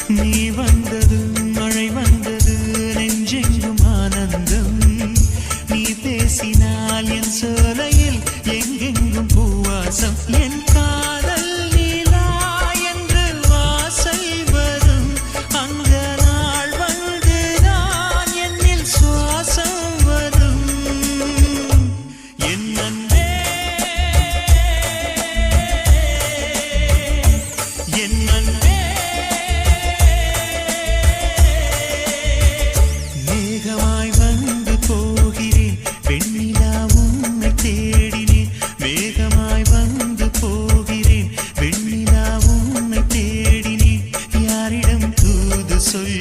நீ வந்தது மழை வந்தது நெஞ்செங்கும் ஆனந்தம் நீ பேசினால் என் சோலையில் எங்கெங்கும் பூவாசம் என் காதல் நீலா என்று வாசல் வரும் அந்த நாள் வந்து நான் என்னில் சுவாசம் வரும் என் அன்பே என் அன்பே மேகமாய் வந்து போகிறேன் வெண்ணிலா உன்னை தேடினேன் மேகமாய் வந்து போகிறேன் வெண்ணிலா உன்னை தேடினேன் யாரிடம் தூது சொல்